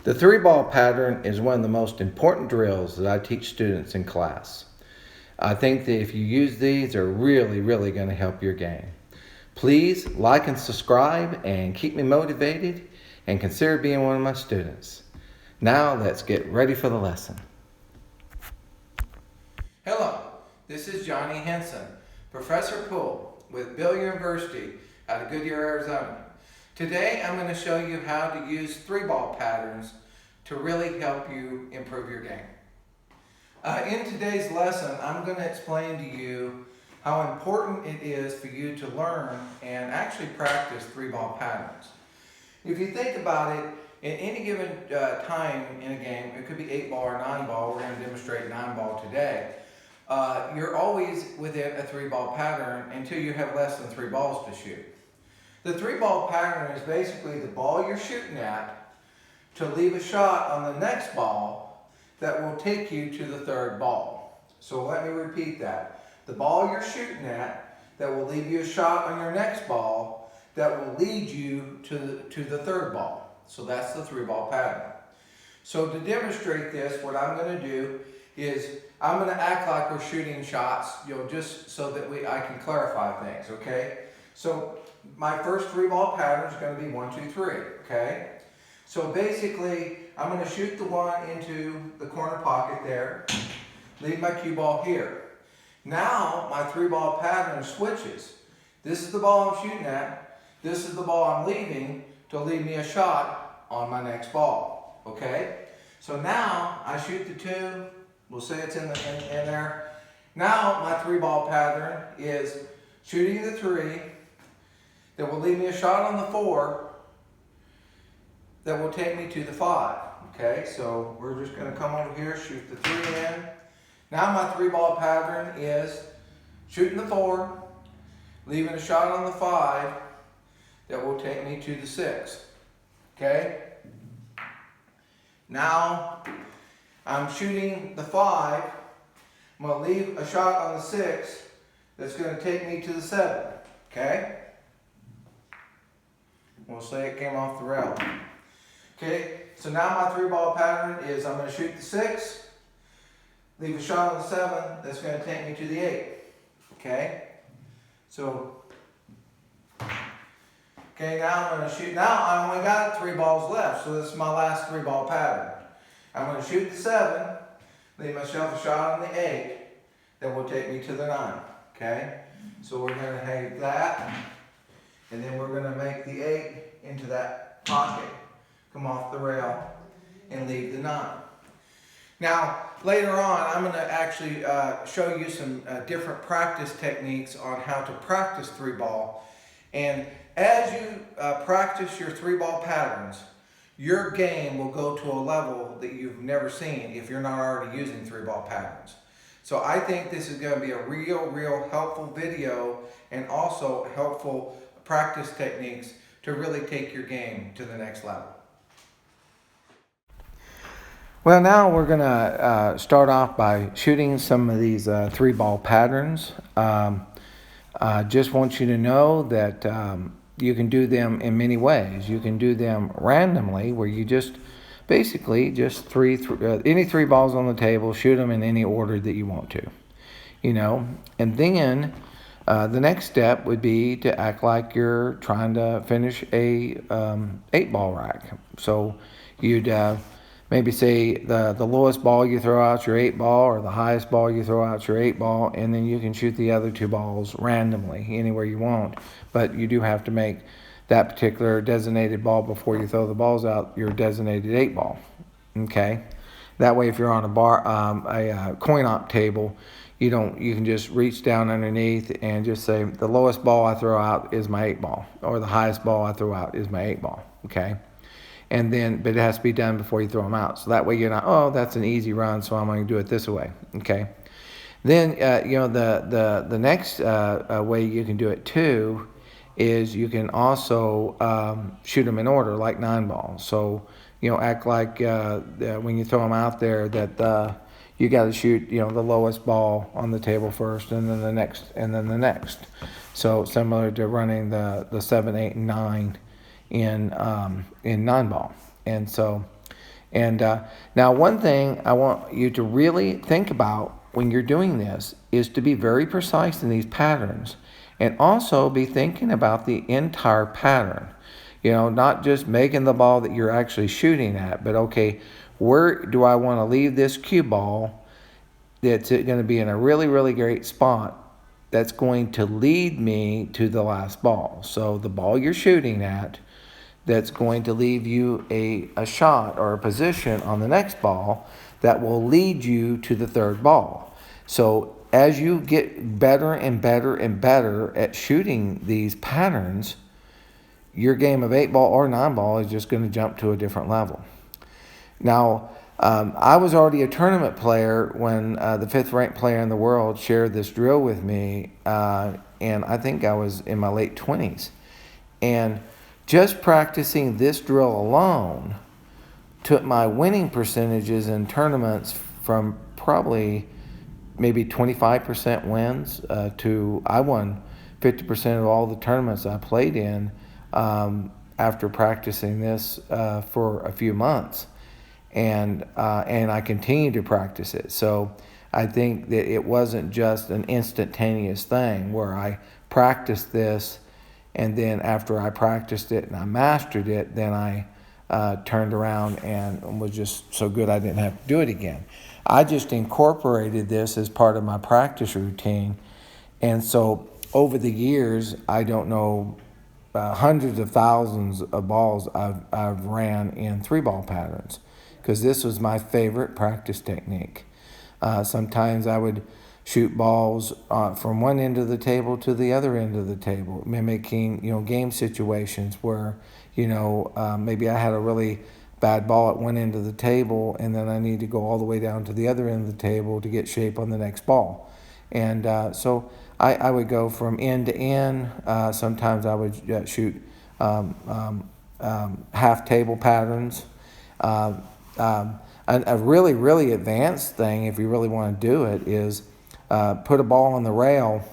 The three ball pattern is one of the most important drills that I teach students in class. I think that if you use these, they're really going to help your game. Please like and subscribe and keep me motivated and consider being one of my students. Now let's get ready for the lesson. Hello, this is Johnny Henson, Professor Poole with Billiard University out of Goodyear, Arizona. Today I'm going to show you how to use three ball patterns to really help you improve your game. In today's lesson, I'm going to explain to you how important it is for you to learn and actually practice three ball patterns. If you think about it, in any given time in a game, it could be 8 ball or 9 ball, we're going to demonstrate 9 ball today. You're always within a three ball pattern until you have less than 3 balls to shoot. The three ball pattern is basically the ball you're shooting at to leave a shot on the next ball that will take you to the third ball. So let me repeat that. The ball you're shooting at that will leave you a shot on your next ball that will lead you to the third ball. So that's the three ball pattern. So to demonstrate this, what I'm going to do is I'm going to act like we're shooting shots, just so that I can clarify things, okay? So my first three ball pattern is going to be 1, 2, 3, okay? So basically, I'm going to shoot the one into the corner pocket there, leave my cue ball here. Now my three ball pattern switches. This is the ball I'm shooting at. This is the ball I'm leaving to leave me a shot on my next ball, okay? So now I shoot the 2. We'll say it's in there. Now my three ball pattern is shooting the 3 that will leave me a shot on the 4 that will take me to the 5. Okay, so we're just going to come over here, shoot the 3 in. Now my three ball pattern is shooting the 4, leaving a shot on the 5 that will take me to the 6. Okay? Now I'm shooting the 5. I'm going to leave a shot on the 6 that's going to take me to the 7. Okay? We'll say it came off the rail. Okay, so now my three ball pattern is I'm going to shoot the 6, leave a shot on the 7 that's going to take me to the 8. Okay, so now I'm going to shoot. Now I only got 3 balls left, so this is my last three ball pattern. I'm going to shoot the 7, leave myself a shot on the 8 that will take me to the 9. Okay, so we're going to have that, and then we're going to make the 8 into that pocket, come off the rail, and leave the 9. Now, later on, I'm going to actually show you some different practice techniques on how to practice three ball. And as you practice your three ball patterns, your game will go to a level that you've never seen if you're not already using three ball patterns. So I think this is going to be a real helpful video and also helpful practice techniques to really take your game to the next level. Well, now we're going to start off by shooting some of these three ball patterns. I just want you to know that you can do them in many ways. You can do them randomly, where you basically any 3 balls on the table, shoot them in any order that you want to, and then the next step would be to act like you're trying to finish a 8 ball rack. So you'd maybe say the lowest ball you throw out your 8 ball, or the highest ball you throw out your 8 ball, and then you can shoot the other 2 balls randomly anywhere you want. But you do have to make that particular designated ball before you throw the balls out your designated 8 ball. Okay, that way if you're on a coin op table, you can just reach down underneath and just say the lowest ball I throw out is my 8 ball, or the highest ball I throw out is my 8 ball. Okay. And then, but it has to be done before you throw them out. So that way you're not, oh, that's an easy run, so I'm going to do it this way. Okay. Then, the next way you can do it too is you can also shoot them in order, like 9 balls. So, act like when you throw them out there that you got to shoot, the lowest ball on the table first, and then the next, and then the next. So similar to running the 7, 8, and 9 in 9 ball. And so And now one thing I want you to really think about when you're doing this is to be very precise in these patterns, and also be thinking about the entire pattern. Not just making the ball that you're actually shooting at, but okay, where do I want to leave this cue ball that's going to be in a really, really great spot that's going to lead me to the last ball. So the ball you're shooting at that's going to leave you a shot or a position on the next ball that will lead you to the third ball. So as you get better and better and better at shooting these patterns, your game of 8-ball or 9-ball is just going to jump to a different level. Now, I was already a tournament player when the 5th ranked player in the world shared this drill with me, and I think I was in my late 20s. And just practicing this drill alone took my winning percentages in tournaments from probably maybe 25% wins to I won 50% of all the tournaments I played in after practicing this for a few months. And I continue to practice it. So I think that it wasn't just an instantaneous thing where I practiced this, and then after I practiced it and I mastered it, then I turned around and was just so good I didn't have to do it again. I just incorporated this as part of my practice routine. And so over the years, I don't know, hundreds of thousands of balls I've ran in 3-ball patterns, because this was my favorite practice technique. Sometimes I would shoot balls from one end of the table to the other end of the table, mimicking game situations where maybe I had a really bad ball at one end of the table, and then I need to go all the way down to the other end of the table to get shape on the next ball. And so I would go from end to end. Sometimes I would shoot half table patterns. A really, really advanced thing, if you really want to do it, is put a ball on the rail.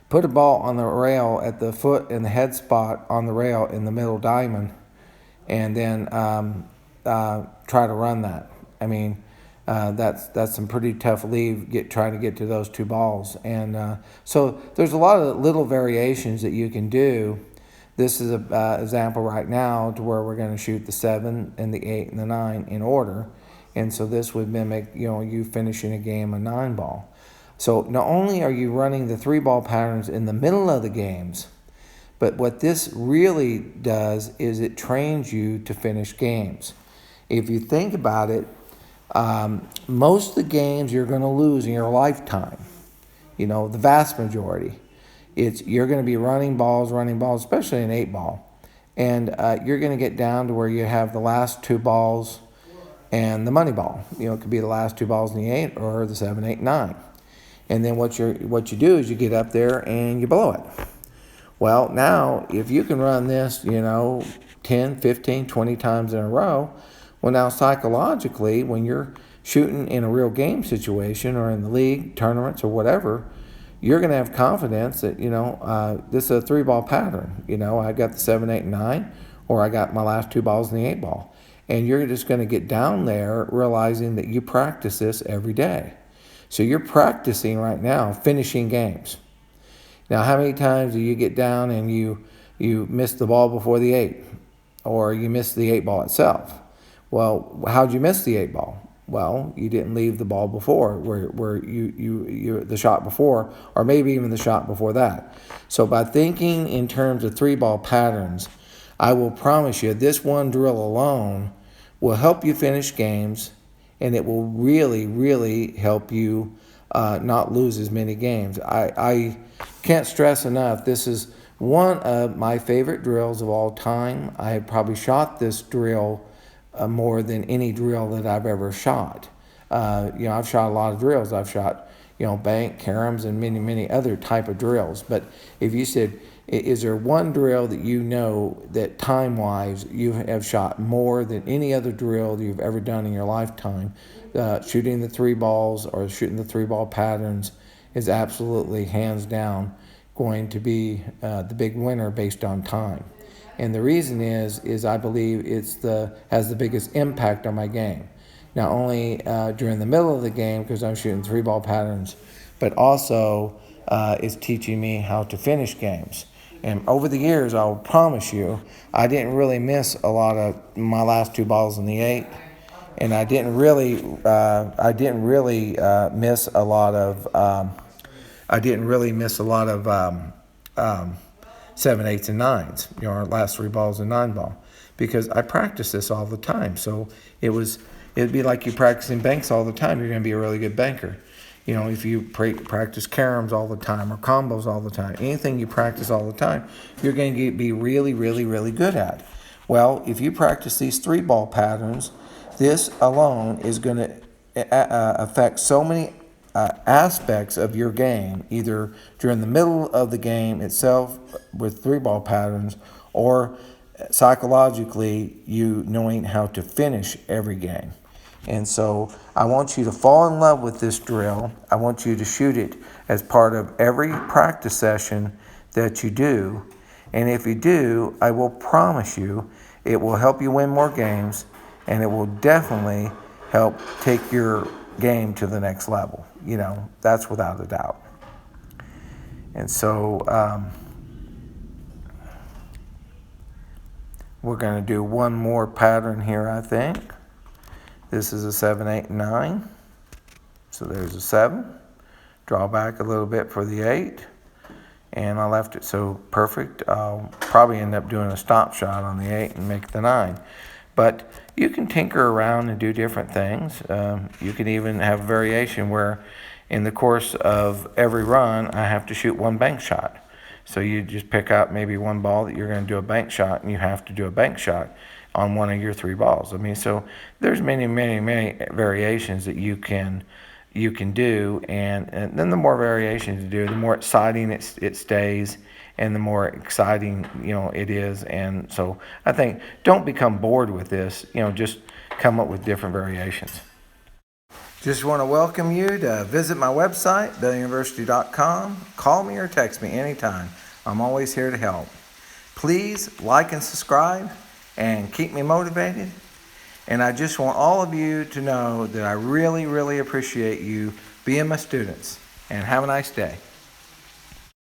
Put a ball on the rail at the foot and the head spot on the rail in the middle diamond, and then try to run that. I mean, that's some pretty tough leave trying to get to those two balls. And so there's a lot of little variations that you can do. This is an example right now to where we're going to shoot the 7 and the 8 and the 9 in order. And so this would mimic, you finishing a game of 9-ball. So not only are you running the 3-ball patterns in the middle of the games, but what this really does is it trains you to finish games. If you think about it, most of the games you're going to lose in your lifetime, the vast majority, you're going to be running balls, especially an 8-ball. And you're going to get down to where you have the last 2 balls and the money ball. It could be the last 2 balls in the 8 or the 7, 8, 9. And then what you do is you get up there and you blow it. Well, now, if you can run this, 10, 15, 20 times in a row, well, now psychologically, when you're shooting in a real game situation or in the league, tournaments, or whatever, you're going to have confidence that, this is a 3-ball pattern. I got the 7, 8, and 9, or I got my last 2 balls in the 8-ball. And you're just going to get down there realizing that you practice this every day. So you're practicing right now finishing games. Now, how many times do you get down and you miss the ball before the 8, or you miss the 8-ball itself? Well, how'd you miss the 8-ball? Well, you didn't leave the ball before, where you the shot before, or maybe even the shot before that. So by thinking in terms of 3-ball patterns, I will promise you this one drill alone will help you finish games, and it will really, really help you not lose as many games. I can't stress enough, this is one of my favorite drills of all time. I have probably shot this drill more than any drill that I've ever shot. I've shot a lot of drills. I've shot, bank, caroms, and many, many other type of drills. But if you said, is there one drill that that time-wise you have shot more than any other drill that you've ever done in your lifetime, shooting the 3 balls or shooting the 3-ball patterns is absolutely, hands down, going to be the big winner based on time. And the reason is I believe has the biggest impact on my game. Not only during the middle of the game, because I'm shooting 3-ball patterns, but also it's teaching me how to finish games. And over the years, I'll promise you, I didn't really miss a lot of my last 2 balls in the 8, and I didn't really miss a lot of. I didn't really miss a lot of 7, 8s, and 9s. Our last 3 balls and 9-ball, because I practice this all the time. So it'd be like you practicing banks all the time. You're going to be a really good banker. If you practice caroms all the time or combos all the time, anything you practice all the time, you're going to be really, really, really good at. Well, if you practice these 3-ball patterns, this alone is going to affect so many aspects of your game, either during the middle of the game itself with 3-ball patterns, or psychologically you knowing how to finish every game. And so I want you to fall in love with this drill. I want you to shoot it as part of every practice session that you do. And if you do, I will promise you it will help you win more games, and it will definitely help take your game to the next level. That's without a doubt. And so we're going to do one more pattern here, I think. This is a 7, 8, and 9. So there's a 7. Draw back a little bit for the 8. And I left it so perfect. I'll probably end up doing a stop shot on the 8 and make the 9. But you can tinker around and do different things. You can even have variation where in the course of every run, I have to shoot 1 bank shot. So you just pick out maybe 1 ball that you're going to do a bank shot, and you have to do a bank shot on one of your 3 balls. So there's many, many, many variations that you can do, and then the more variations you do, the more exciting it stays, and the more exciting it is. And so I think don't become bored with this. Just come up with different variations. Just want to welcome you to visit my website, BillionUniversity.com. Call me or text me anytime. I'm always here to help. Please like and subscribe and keep me motivated. And I just want all of you to know that I really, really appreciate you being my students. And have a nice day.